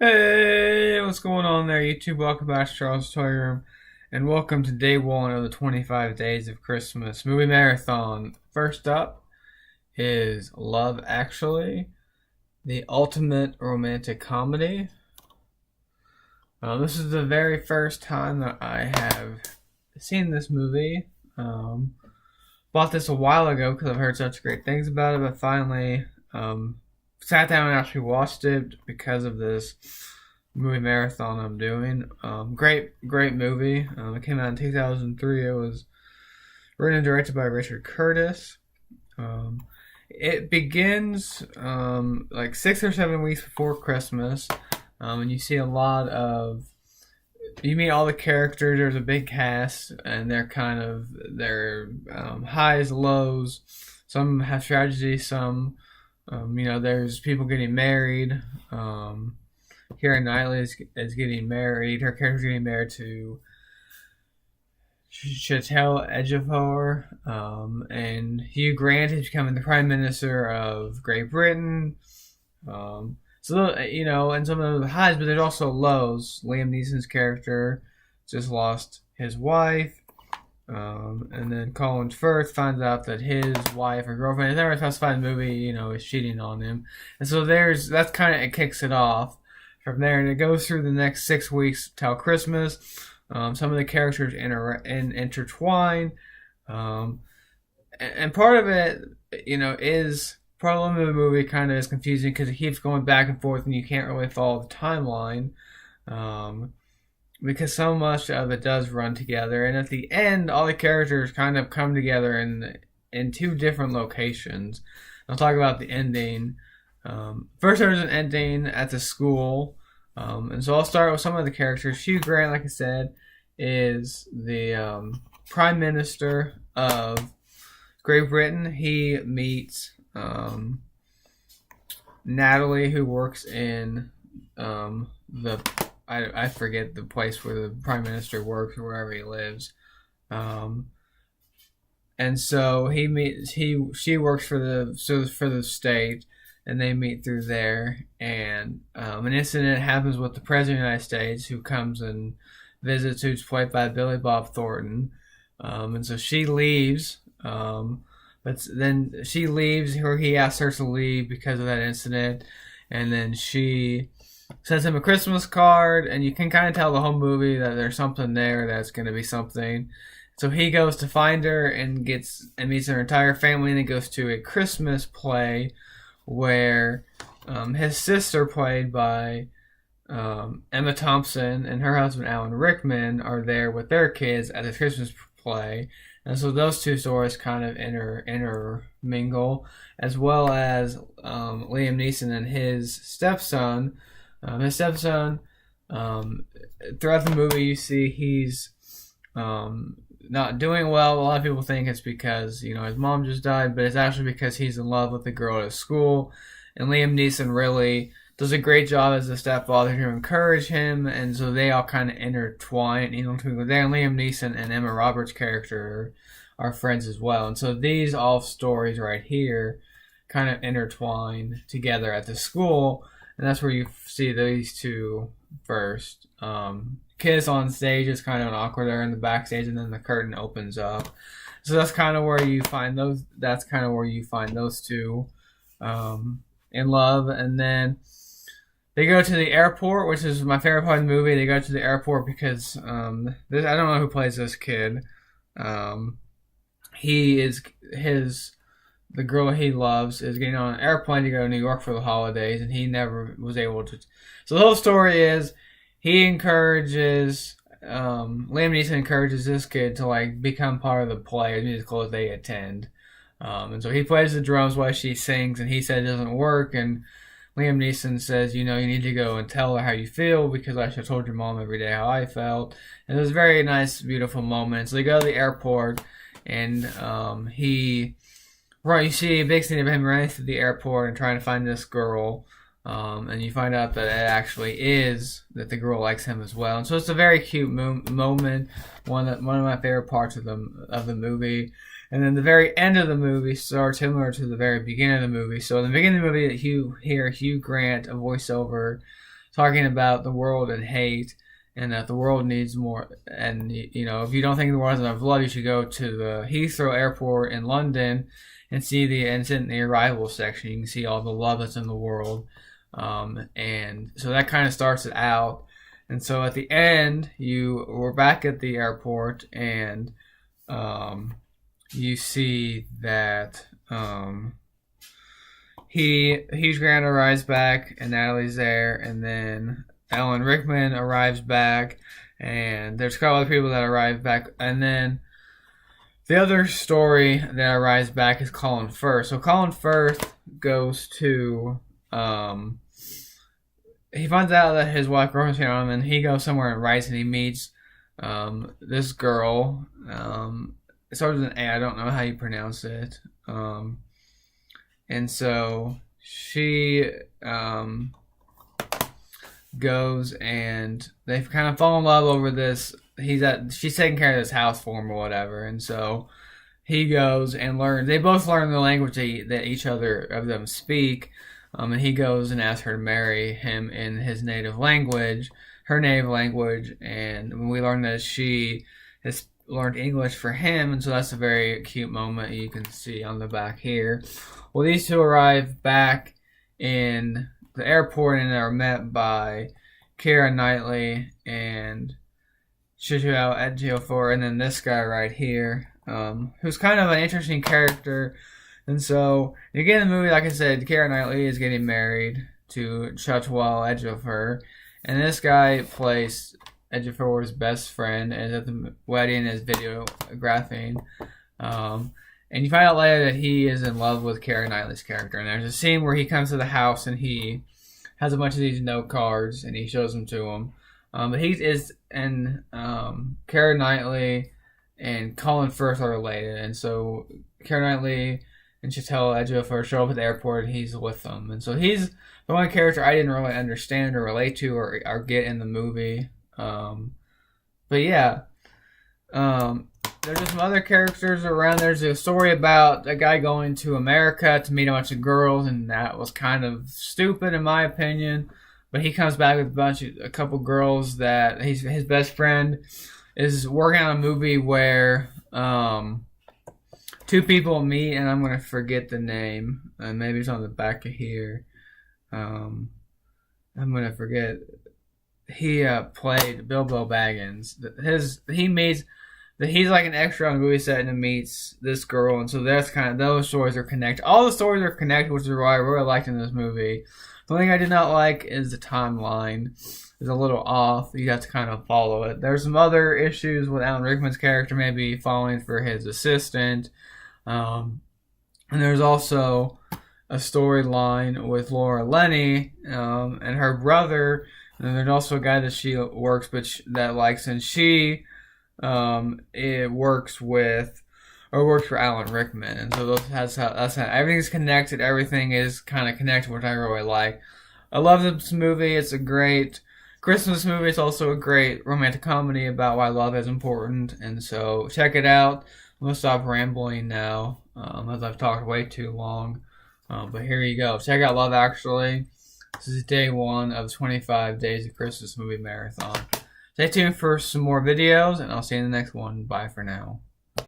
Hey, what's going on there, YouTube? Welcome back to Charles' Toy Room, and welcome to day one of the 25 Days of Christmas movie marathon. First up is Love Actually, the ultimate romantic comedy. This is the very first time that I have seen this movie. Bought this a while ago because I've heard such great things about it, but finally sat down and actually watched it because of this movie marathon I'm doing. Great movie. It came out in 2003. It was written and directed by Richard Curtis. It begins like 6 or 7 weeks before Christmas, and you see a lot of. You meet all the characters. There's a big cast, and they're kind of their highs, lows. Some have tragedy. Some, there's people getting married. Keira Knightley is getting married. Her character's getting married to Chiwetel Ejiofor, and Hugh Grant is becoming the Prime Minister of Great Britain. And some of the highs, but there's also lows. Liam Neeson's character just lost his wife. And then Colin Firth finds out that his wife or girlfriend, it's never specified in the movie, is cheating on him. And so that's kind of, it kicks it off from there. And it goes through the next 6 weeks till Christmas. Some of the characters intertwine. And part of it, is part of the movie kind of is confusing because it keeps going back and forth and you can't really follow the timeline. Because so much of it does run together, and at the end, all the characters kind of come together in two different locations. I'll talk about the ending. First, there's an ending at the school, and so I'll start with some of the characters. Hugh Grant, like I said, is the Prime Minister of Great Britain. He meets Natalie, who works in I forget the place where the Prime Minister works or wherever he lives. And so she works for the state, and they meet through there. And an incident happens with the President of the United States, who comes and visits, who's played by Billy Bob Thornton. And so she leaves. But then she leaves, or he asks her to leave because of that incident. And then she sends him a Christmas card, and you can kind of tell the whole movie that there's something there that's going to be something. So he goes to find her and meets her entire family, and then goes to a Christmas play where his sister, played by Emma Thompson, and her husband Alan Rickman are there with their kids at the Christmas play. And so those two stories kind of intermingle, as well as Liam Neeson and his stepson. Throughout the movie, you see he's not doing well. A lot of people think it's because his mom just died, but it's actually because he's in love with the girl at school. And Liam Neeson really does a great job as a stepfather to encourage him, and so they all kind of intertwine. Liam Neeson and Emma Roberts' character are friends as well, and so these all stories right here kind of intertwine together at the school. And that's where you see these two first. Kiss on stage is kind of an awkward there in the backstage, and then the curtain opens up. So that's kind of where you find those. That's kind of where you find those two in love. And then they go to the airport, which is my favorite part of the movie. They go to the airport because I don't know who plays this kid. The girl he loves is getting on an airplane to go to New York for the holidays, and he never was able to. So the whole story is Liam Neeson encourages this kid to become part of the play, the musical that they attend. And so he plays the drums while she sings, and he said it doesn't work, and Liam Neeson says, you need to go and tell her how you feel, because I should have told your mom every day how I felt. And it was a very nice, beautiful moment. So they go to the airport, and you see a big scene of him running through the airport and trying to find this girl, and you find out that it actually is that the girl likes him as well. And so it's a very cute moment, one of my favorite parts of the movie. And then the very end of the movie starts similar to the very beginning of the movie. So in the beginning of the movie, you hear Hugh Grant, a voiceover, talking about the world and hate, and that the world needs more. And you know, if you don't think the world has enough love, you should go to the Heathrow Airport in London and see it's in the arrival section. You can see all the love that's in the world, and so that kind of starts it out. And so at the end, we're back at the airport, and you see that Hugh Grant arrives back, and Natalie's there, and then Alan Rickman arrives back, and there's a couple other people that arrive back, and then the other story that arrives back is Colin Firth. So Colin Firth goes to he finds out that his wife girlfriend's on him, and he goes somewhere in Rice, and he meets this girl. It starts with an A. I don't know how you pronounce it. And so she goes, and they kind of fall in love over this. She's taking care of this house for him or whatever, and so he goes and learns. They both learn the language that each other of them speak. And he goes and asks her to marry him in his native language, her native language, and we learn that she has learned English for him, and so that's a very cute moment you can see on the back here. Well, these two arrive back in the airport and are met by Keira Knightley and Chiwetel Ejiofor, and then this guy right here, who's kind of an interesting character. And so, again, in the movie, like I said, Keira Knightley is getting married to Chiwetel Ejiofor, and this guy plays Ejiofor's best friend, and is at the wedding, is videographing. And you find out later that he is in love with Keira Knightley's character. And there's a scene where he comes to the house and he has a bunch of these note cards and he shows them to him. But Keira Knightley and Colin Firth are related, and so Keira Knightley and Chiwetel Ejiofor show up at the airport, and he's with them. And so he's the one character I didn't really understand or relate to or get in the movie. But yeah, there's just some other characters around. There's a story about a guy going to America to meet a bunch of girls, and that was kind of stupid in my opinion. But he comes back with a couple girls that his best friend is working on a movie where two people meet, and I'm going to forget the name. Maybe it's on the back of here. I'm going to forget. He played Bilbo Baggins. He's like an extra on the movie set, and he meets this girl, and so that's kind of, those stories are connected. All the stories are connected, which is why I really liked in this movie. The only thing I did not like is the timeline. It's a little off. You have to kind of follow it. There's some other issues with Alan Rickman's character, maybe falling for his assistant. And there's also a storyline with Laura Linney and her brother. And there's also a guy that she works that likes, and she works for Alan Rickman. And so that's how everything's connected. Everything is kind of connected, which I really like. I love this movie. It's a great Christmas movie. It's also a great romantic comedy about why love is important. And so check it out. I'm going to stop rambling now, as I've talked way too long. But here you go. Check out Love Actually. This is day 1 of 25 Days of Christmas Movie Marathon. Stay tuned for some more videos, and I'll see you in the next one. Bye for now.